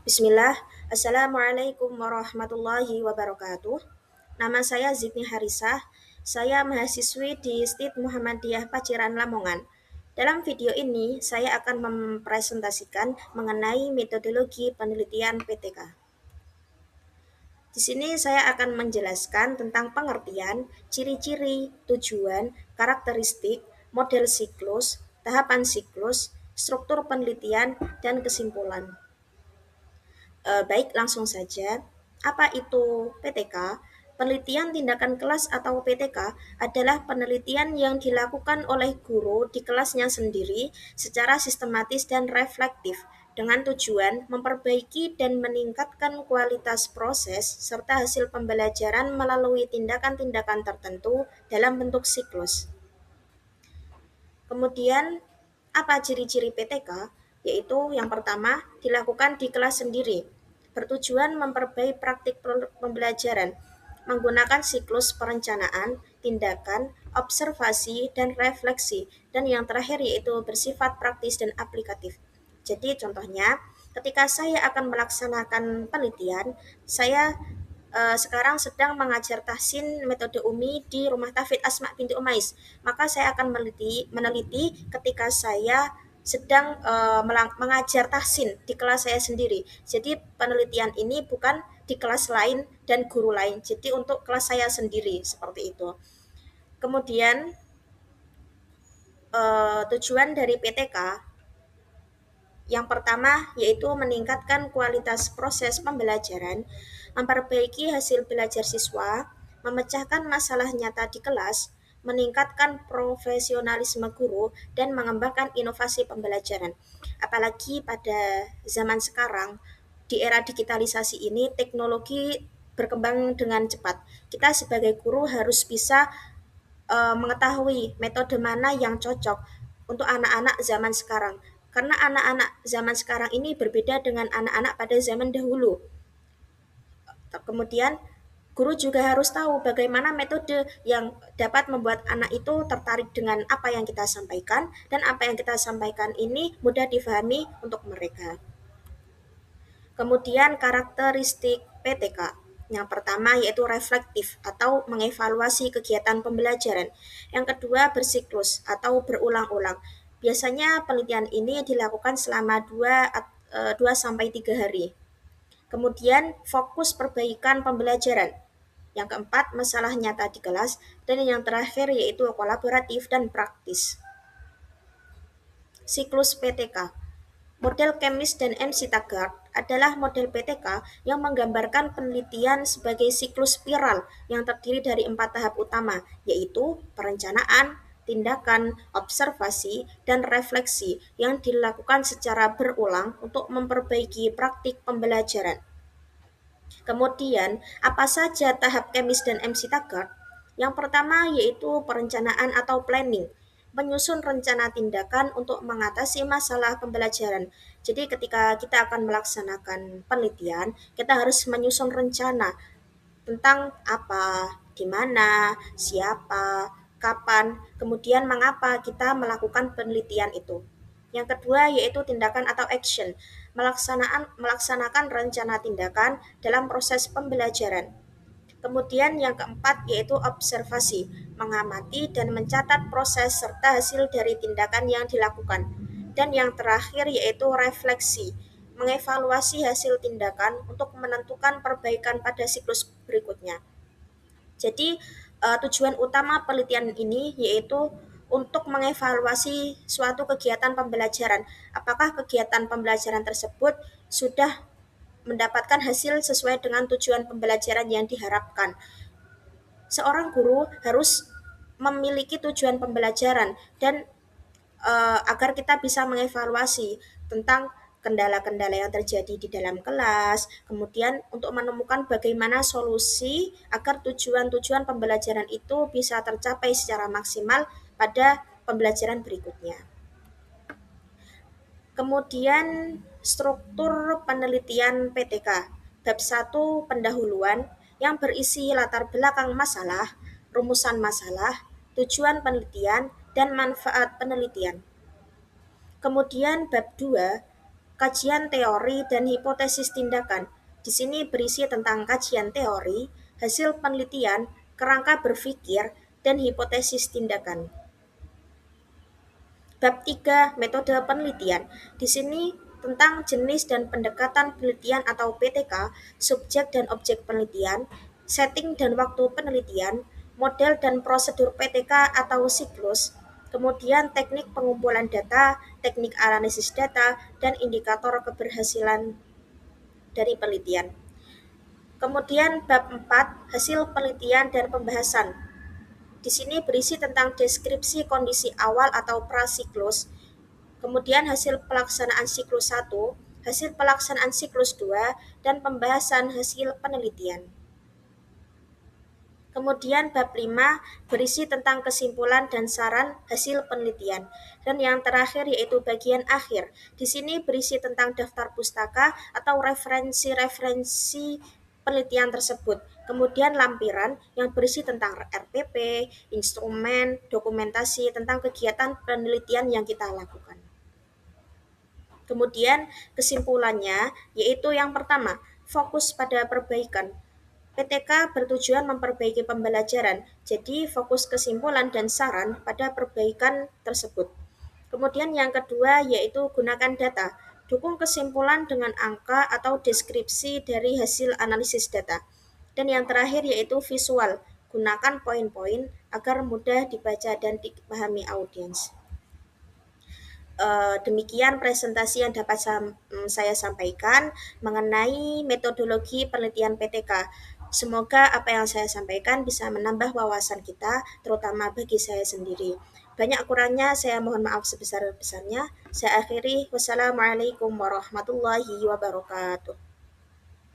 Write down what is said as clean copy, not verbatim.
Bismillah, Assalamualaikum warahmatullahi wabarakatuh. Nama saya Zidni Harisah, saya mahasiswi di STID Muhammadiyah Paciran Lamongan. Dalam video ini, saya akan mempresentasikan mengenai metodologi penelitian PTK. Di sini saya akan menjelaskan tentang pengertian, ciri-ciri, tujuan, karakteristik, model siklus, tahapan siklus, struktur penelitian, dan kesimpulan. Baik, langsung saja. Apa itu PTK? Penelitian tindakan kelas atau PTK adalah penelitian yang dilakukan oleh guru di kelasnya sendiri secara sistematis dan reflektif dengan tujuan memperbaiki dan meningkatkan kualitas proses serta hasil pembelajaran melalui tindakan-tindakan tertentu dalam bentuk siklus. Kemudian, apa ciri-ciri PTK? Yaitu yang pertama, dilakukan di kelas sendiri, bertujuan memperbaiki praktik pembelajaran, menggunakan siklus perencanaan, tindakan, observasi, dan refleksi, dan yang terakhir yaitu bersifat praktis dan aplikatif. Jadi contohnya, ketika saya akan melaksanakan penelitian, saya sekarang sedang mengajar tahsin metode Umi di Rumah Tafid Asma binti Umais. Maka saya akan meneliti ketika saya sedang mengajar tahsin di kelas saya sendiri. Jadi penelitian ini bukan di kelas lain dan guru lain. Jadi untuk kelas saya sendiri seperti itu. Kemudian tujuan dari PTK yang pertama yaitu meningkatkan kualitas proses pembelajaran, memperbaiki hasil belajar siswa, memecahkan masalah nyata di kelas, meningkatkan profesionalisme guru, dan mengembangkan inovasi pembelajaran. Apalagi pada zaman sekarang, di era digitalisasi ini, teknologi berkembang dengan cepat. Kita sebagai guru harus bisa mengetahui metode mana yang cocok untuk anak-anak zaman sekarang. Karena anak-anak zaman sekarang ini berbeda dengan anak-anak pada zaman dahulu. Kemudian, guru juga harus tahu bagaimana metode yang dapat membuat anak itu tertarik dengan apa yang kita sampaikan, dan apa yang kita sampaikan ini mudah difahami untuk mereka. Kemudian karakteristik PTK. Yang pertama yaitu reflektif atau mengevaluasi kegiatan pembelajaran. Yang kedua bersiklus atau berulang-ulang. Biasanya penelitian ini dilakukan selama 2-3 hari. Kemudian fokus perbaikan pembelajaran. Yang keempat masalah nyata di kelas. Dan yang terakhir yaitu kolaboratif dan praktis. Siklus PTK. Model Chemis dan MC Taggart adalah model PTK yang menggambarkan penelitian sebagai siklus spiral yang terdiri dari 4 tahap utama, yaitu perencanaan, tindakan, observasi, dan refleksi yang dilakukan secara berulang untuk memperbaiki praktik pembelajaran. Kemudian, apa saja tahap Chemis dan MC Taggart? Yang pertama yaitu perencanaan atau planning, menyusun rencana tindakan untuk mengatasi masalah pembelajaran. Jadi ketika kita akan melaksanakan penelitian, kita harus menyusun rencana tentang apa, di mana, siapa, kapan, kemudian mengapa kita melakukan penelitian itu. Yang kedua yaitu tindakan atau action, melaksanakan rencana tindakan dalam proses pembelajaran. Kemudian yang keempat yaitu observasi, mengamati dan mencatat proses serta hasil dari tindakan yang dilakukan. Dan yang terakhir yaitu refleksi, mengevaluasi hasil tindakan untuk menentukan perbaikan pada siklus berikutnya. Jadi tujuan utama penelitian ini yaitu untuk mengevaluasi suatu kegiatan pembelajaran. Apakah kegiatan pembelajaran tersebut sudah mendapatkan hasil sesuai dengan tujuan pembelajaran yang diharapkan. Seorang guru harus memiliki tujuan pembelajaran dan agar kita bisa mengevaluasi tentang kendala-kendala yang terjadi di dalam kelas, kemudian untuk menemukan bagaimana solusi agar tujuan-tujuan pembelajaran itu bisa tercapai secara maksimal pada pembelajaran berikutnya. Kemudian struktur penelitian PTK. Bab 1 pendahuluan yang berisi latar belakang masalah, rumusan masalah, tujuan penelitian, dan manfaat penelitian. Kemudian bab 2 kajian teori dan hipotesis tindakan. Di sini berisi tentang kajian teori, hasil penelitian, kerangka berpikir, dan hipotesis tindakan. Bab 3 metode penelitian. Di sini tentang jenis dan pendekatan penelitian atau PTK, subjek dan objek penelitian, setting dan waktu penelitian, model dan prosedur PTK atau siklus, kemudian teknik pengumpulan data, teknik analisis data, dan indikator keberhasilan dari penelitian. Kemudian bab 4 hasil penelitian dan pembahasan. Di sini berisi tentang deskripsi kondisi awal atau prasiklus, kemudian hasil pelaksanaan siklus 1, hasil pelaksanaan siklus 2, dan pembahasan hasil penelitian. Kemudian bab 5 berisi tentang kesimpulan dan saran hasil penelitian. Dan yang terakhir yaitu bagian akhir. Di sini berisi tentang daftar pustaka atau referensi-referensi penelitian tersebut. Kemudian lampiran yang berisi tentang RPP, instrumen, dokumentasi tentang kegiatan penelitian yang kita lakukan. Kemudian kesimpulannya yaitu yang pertama, fokus pada perbaikan. PTK bertujuan memperbaiki pembelajaran, jadi fokus kesimpulan dan saran pada perbaikan tersebut. Kemudian yang kedua yaitu gunakan data. Dukung kesimpulan dengan angka atau deskripsi dari hasil analisis data. Dan yang terakhir yaitu visual. Gunakan poin-poin agar mudah dibaca dan dipahami audiens. Demikian presentasi yang dapat saya sampaikan mengenai metodologi penelitian PTK. Semoga apa yang saya sampaikan bisa menambah wawasan kita, terutama bagi saya sendiri. Banyak kurangnya saya mohon maaf sebesar-besarnya. Saya akhiri. Wassalamualaikum warahmatullahi wabarakatuh.